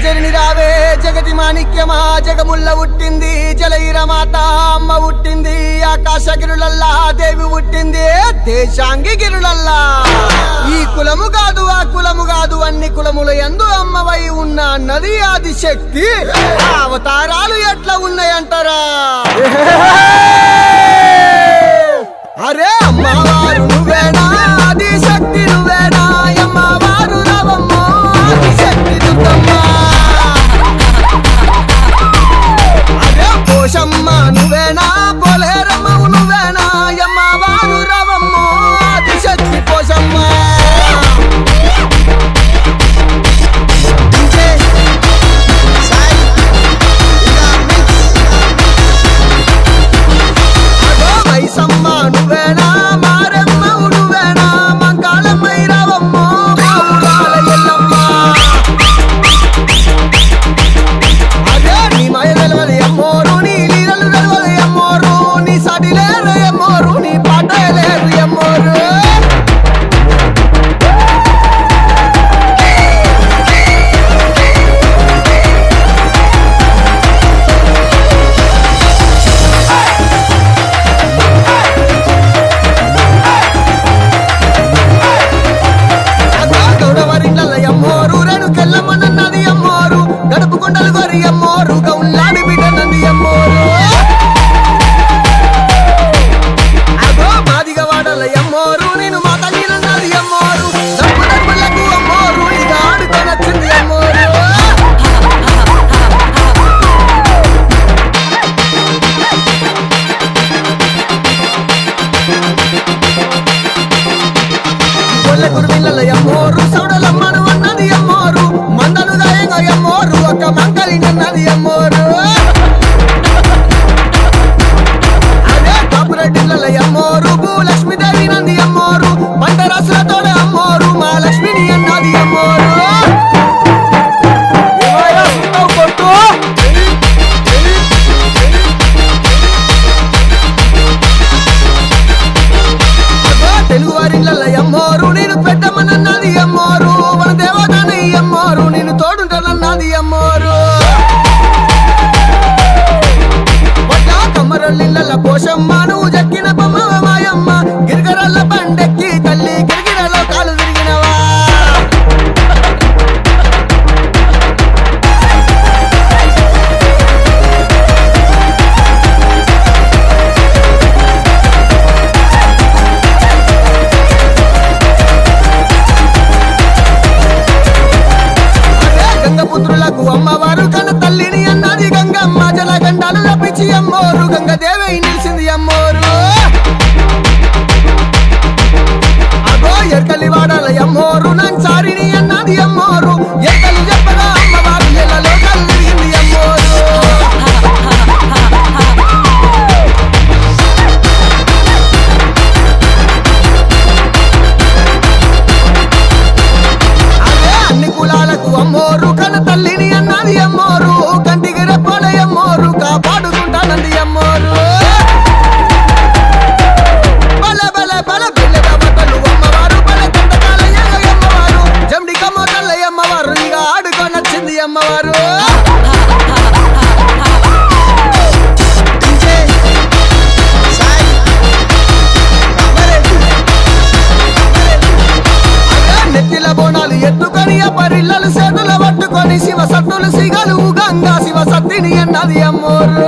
జగజ్జనని రావే జగతి మాణిక్యమా జగముల్ల పుట్టింది జలయిర మాత అమ్మ పుట్టింది ఆకాశ గిరులల్లా దేవి పుట్టింది దేశాంగి గిరులల్లా ఈ కులము కాదు ఆ కులము కాదు అన్ని కులముల యందు అమ్మవై ఉన్న నది ఆది శక్తి అవతారాలు ఎట్లా ఉన్నాయంటారా అరే అమ్మవారు నువ్వేనా ఆది శక్తి నువ్వేనా అమ్మవారు రావమ్మ ఆది శక్తి దుర్గమ్మ అరే పోషమ్మ నువ్వేనా పోలేరమ్మ నువ్వేనా అమ్మవారు రావమ్మ ఆది శక్తి పోషమ్మ అమ్మోరు గంగదేవి నిలిచింది అమ్మోరు అగో ఎర్కలి వాడాల అమ్మోరు నంచారిని అన్నది అమ్మోరు ఎర్కలు చెప్పగా అమ్మవారు ఎల్లలో కలిగింది అమ్మోరు అదే అన్ని కులాలకు అమ్మోరు కన తల్లిని అన్నది అమ్మోరు కంటికి రెప్పల అమ్మోరు కాపాడుకుంటానంది అమ్మోరు బల బల బల బిల్లె బట్టలు అమ్మవారు బల దండకాల అమ్మవారు జమ్డి కమ్మల అమ్మవారు ఇక ఆడుకొనొచ్చింది అమ్మవారు నెత్తిల బోనాలు ఎత్తుకొని పరిల్లలు చేతుల పట్టుకొని శివ సత్తులు సిగలు గంగా శివ సత్తిని అన్నది అమ్మోరు